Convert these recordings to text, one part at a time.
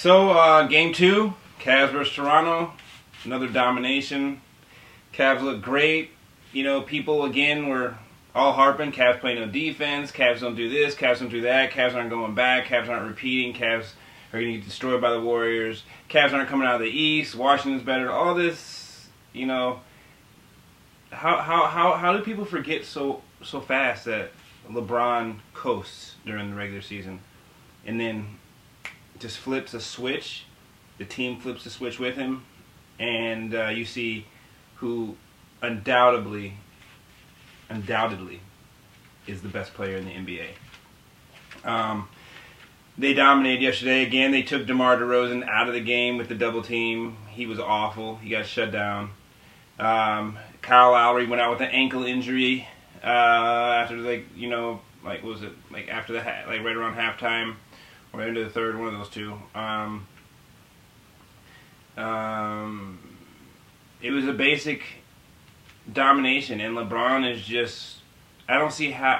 So, game two, Cavs versus Toronto. Another domination. Cavs look great. You know, people, again, were all harping. Cavs play no defense. Cavs don't do this. Cavs don't do that. Cavs aren't going back. Cavs aren't repeating. Cavs are going to get destroyed by the Warriors. Cavs aren't coming out of the East. Washington's better. All this, you know. How do people forget so fast that LeBron coasts during the regular season and then just flips a switch? The team flips the switch with him, and you see who undoubtedly is the best player in the NBA. They dominated yesterday. Again, they took DeMar DeRozan out of the game with the double team. He was awful. He got shut down. Kyle Lowry went out with an ankle injury after, what was it? Like after right around halftime or into the third, one of those two. It was a basic domination, and LeBron is just, I don't see how,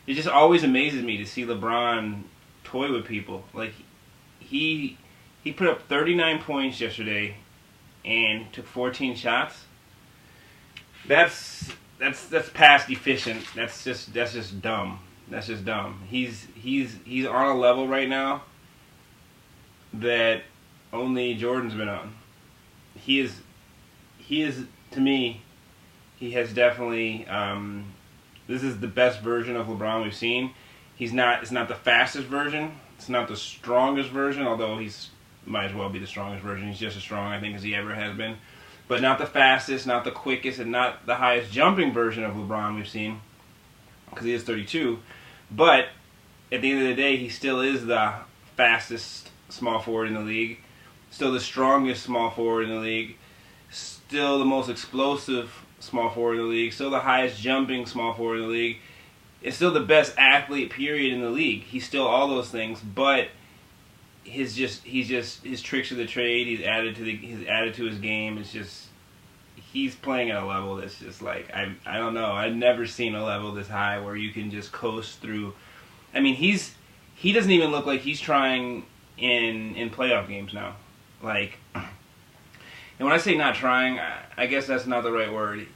it just always amazes me to see LeBron toy with people. Like, he put up 39 points yesterday and took 14 shots. That's past efficient. That's just dumb. That's just dumb. He's on a level right now that only Jordan's been on. He is to me, he has definitely this is the best version of LeBron we've seen. It's not the fastest version. It's not the strongest version, although he's might as well be the strongest version. He's just as strong, I think, as he ever has been. But not the fastest, not the quickest, and not the highest jumping version of LeBron we've seen, because he is 32. But at the end of the day, he still is the fastest small forward in the league, still the strongest small forward in the league, still the most explosive small forward in the league, still the highest jumping small forward in the league. It's still the best athlete, period, in the league. He's still all those things, but his tricks of the trade, he's added to his game. It's just, he's playing at a level that's just like, I don't know. I've never seen a level this high where you can just coast through. He doesn't even look like he's trying in playoff games now. Like, and when I say not trying, I guess that's not the right word.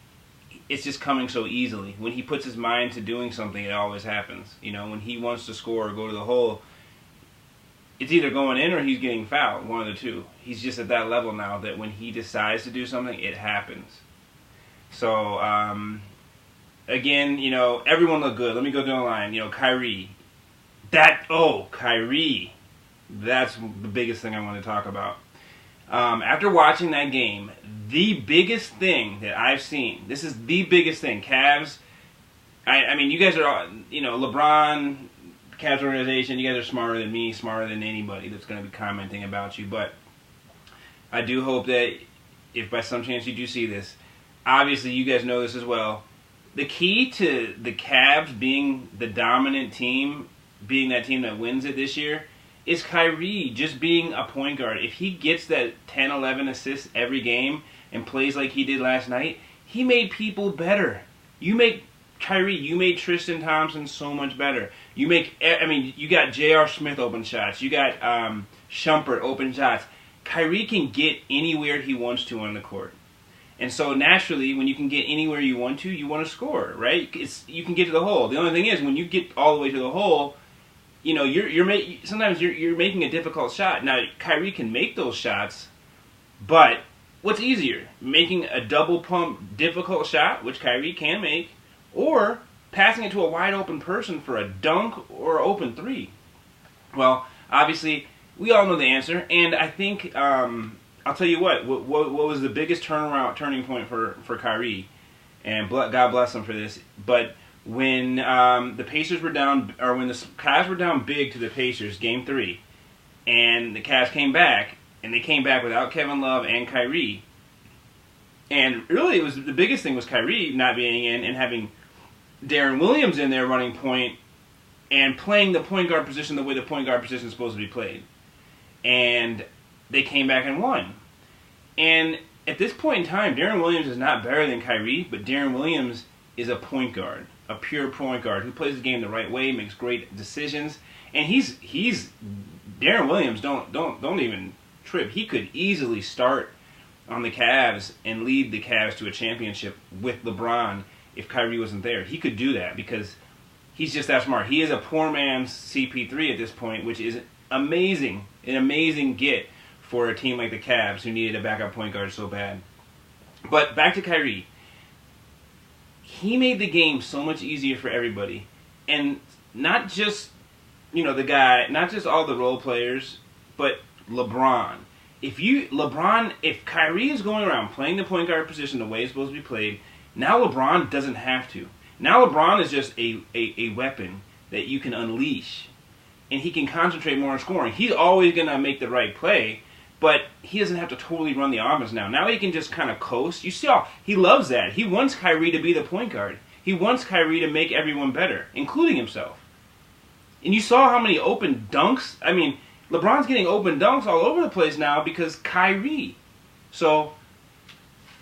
It's just coming so easily. When he puts his mind to doing something, it always happens. You know, when he wants to score or go to the hole, it's either going in or he's getting fouled, one of the two. He's just at that level now that when he decides to do something, it happens. So, again, you know, everyone looked good. Let me go down the line. You know, Kyrie. Kyrie. That's the biggest thing I want to talk about. After watching that game, the biggest thing that I've seen, this is the biggest thing, Cavs, you guys are all, you know, LeBron, Cavs organization, you guys are smarter than me, smarter than anybody that's going to be commenting about you, but I do hope that if by some chance you do see this, obviously you guys know this as well, the key to the Cavs being the dominant team, being that team that wins it this year, is Kyrie just being a point guard. If he gets that 10, 11 assists every game and plays like he did last night, he made people better. You made Tristan Thompson so much better. You got J.R. Smith open shots. You got Shumpert open shots. Kyrie can get anywhere he wants to on the court. And so naturally, when you can get anywhere you want to score, right? You can get to the hole. The only thing is, when you get all the way to the hole, you know, sometimes you're making a difficult shot. Now, Kyrie can make those shots, but what's easier? Making a double pump difficult shot, which Kyrie can make, or passing it to a wide open person for a dunk or open three? Well, obviously, we all know the answer, and I think, I'll tell you what was the biggest turning point for Kyrie, and God bless him for this, but when the Pacers were down, or when the Cavs were down big to the Pacers, Game 3, and the Cavs came back, and they came back without Kevin Love and Kyrie, and really the biggest thing was Kyrie not being in and having Darren Williams in there running point and playing the point guard position the way the point guard position is supposed to be played. And they came back and won. And at this point in time, Darren Williams is not better than Kyrie, but Darren Williams is a point guard, a pure point guard who plays the game the right way, makes great decisions, and he's Darren Williams, don't even trip. He could easily start on the Cavs and lead the Cavs to a championship with LeBron if Kyrie wasn't there. He could do that because he's just that smart. He is a poor man's CP3 at this point, which is amazing, an amazing get for a team like the Cavs who needed a backup point guard so bad. But back to Kyrie. He made the game so much easier for everybody. And not just, the guy, not just all the role players, but LeBron. If Kyrie is going around playing the point guard position the way it's supposed to be played, now LeBron doesn't have to. Now LeBron is just a weapon that you can unleash. And he can concentrate more on scoring. He's always going to make the right play, but he doesn't have to totally run the offense now. Now he can just kind of coast. You see he loves that. He wants Kyrie to be the point guard. He wants Kyrie to make everyone better, including himself. And you saw how many open dunks. I mean, LeBron's getting open dunks all over the place now because Kyrie. So,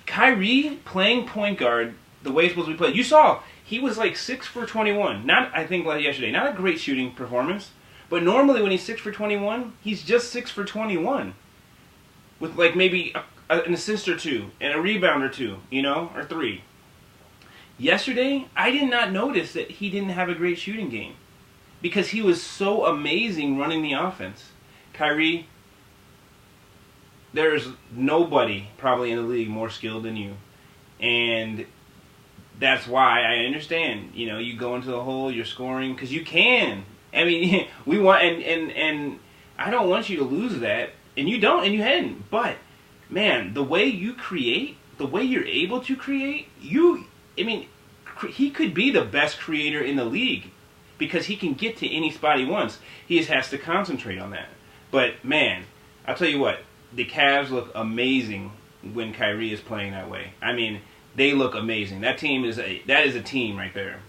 Kyrie playing point guard the way it's supposed to be played. You saw he was like 6 for 21. Not, I think, like yesterday. Not a great shooting performance. But normally when he's 6 for 21, he's just 6 for 21. With like maybe an assist or two and a rebound or two, or 3. Yesterday, I did not notice that he didn't have a great shooting game because he was so amazing running the offense. Kyrie, there's nobody probably in the league more skilled than you. And that's why I understand, you go into the hole, you're scoring, because you can. I mean, we want, and I don't want you to lose that, and you don't, and you hadn't. But, man, the way you create, the way you're able to create, he could be the best creator in the league because he can get to any spot he wants. He just has to concentrate on that. But, man, I'll tell you what, the Cavs look amazing when Kyrie is playing that way. I mean, they look amazing. That is a team right there.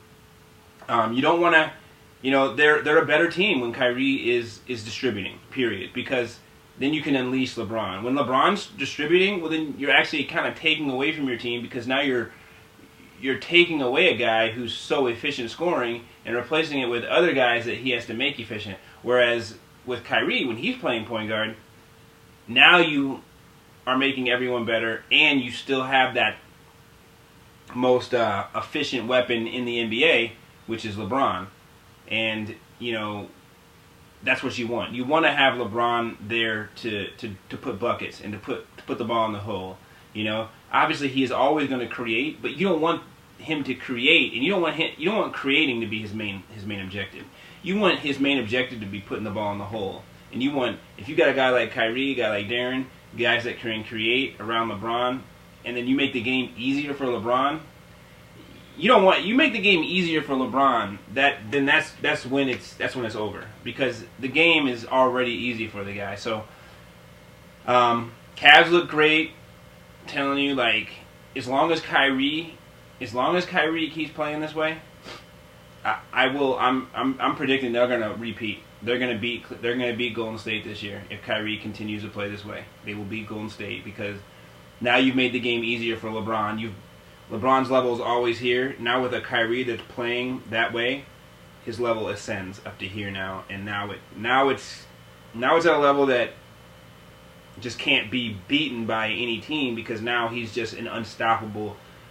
You don't want to, they're a better team when Kyrie is distributing, period, because then you can unleash LeBron. When LeBron's distributing, well, then you're actually kind of taking away from your team because now you're taking away a guy who's so efficient scoring and replacing it with other guys that he has to make efficient. Whereas with Kyrie, when he's playing point guard, now you are making everyone better and you still have that most efficient weapon in the NBA, which is LeBron. And, that's what you want. You want to have LeBron there to put buckets and to put the ball in the hole. Obviously he is always going to create, but you don't want him to create, and you don't want creating to be his main objective. You want his main objective to be putting the ball in the hole. And if you got a guy like Kyrie, a guy like Darren, guys that can create around LeBron, and then you make the game easier for LeBron. You make the game easier for LeBron, that's when it's over, because the game is already easy for the guy. So Cavs look great. I'm telling you, like, as long as Kyrie keeps playing this way, I'm predicting they're gonna repeat. They're gonna beat Golden State this year if Kyrie continues to play this way. They will beat Golden State because now you've made the game easier for LeBron. LeBron's level is always here. Now with a Kyrie that's playing that way, his level ascends up to here now, and now it's at a level that just can't be beaten by any team because now he's just an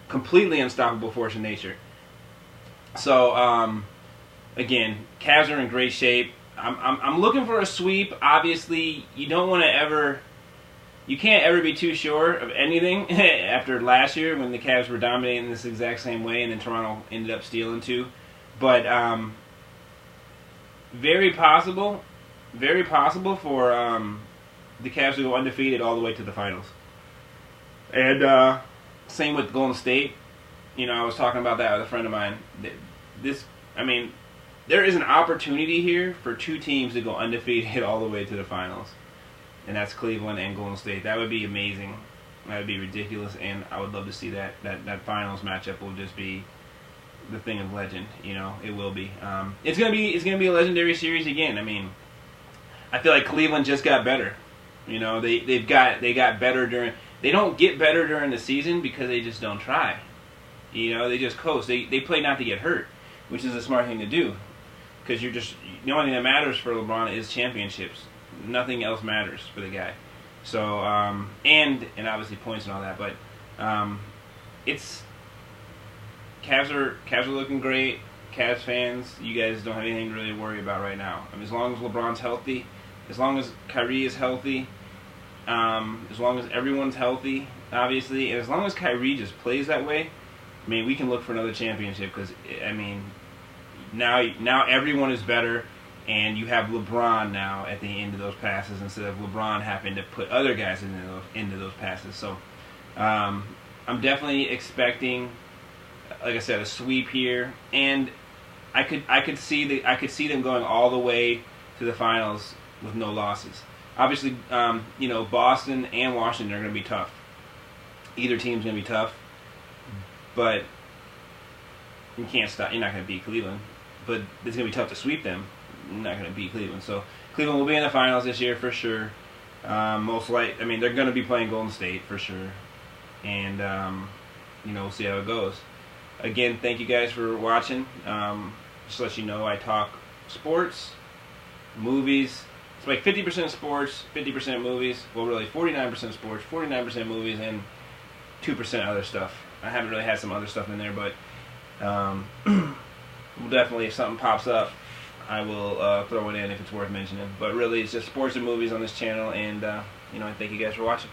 completely unstoppable force of nature. So again, Cavs are in great shape. I'm looking for a sweep. Obviously, you can't ever be too sure of anything after last year when the Cavs were dominating this exact same way and then Toronto ended up stealing 2. But very possible for the Cavs to go undefeated all the way to the finals. And same with Golden State. I was talking about that with a friend of mine. There is an opportunity here for 2 teams to go undefeated all the way to the finals. And that's Cleveland and Golden State. That would be amazing. That would be ridiculous, and I would love to see that. That finals matchup will just be the thing of legend. It will be. It's gonna be a legendary series again. I feel like Cleveland just got better. They got better during. They don't get better during the season because they just don't try. They just coast. They play not to get hurt, which is a smart thing to do. Because the only thing that matters for LeBron is championships. Nothing else matters for the guy. So and obviously points and all that, but it's Cavs are looking great. Cavs fans, you guys don't have anything to really worry about right now. I mean, as long as LeBron's healthy, as long as Kyrie is healthy, as long as everyone's healthy, obviously, and as long as Kyrie just plays that way, I mean, we can look for another championship because, I mean, now everyone is better, and you have LeBron now at the end of those passes instead of LeBron having to put other guys into those passes. So I'm definitely expecting, like I said, a sweep here, and I could see them going all the way to the finals with no losses. Obviously, Boston and Washington are going to be tough. Either team's going to be tough, but you can't stop. You're not going to beat Cleveland, but it's going to be tough to sweep them. You're not going to beat Cleveland, so Cleveland will be in the finals this year for sure. Most likely, I mean, they're going to be playing Golden State for sure, and we'll see how it goes. Again, thank you guys for watching. Just to let you know, I talk sports, movies. It's like 50% sports, 50% movies. Well, really, 49% sports, 49% movies, and 2% other stuff. I haven't really had some other stuff in there, but we'll definitely, if something pops up, I will throw it in if it's worth mentioning. But really, it's just sports and movies on this channel, and I thank you guys for watching.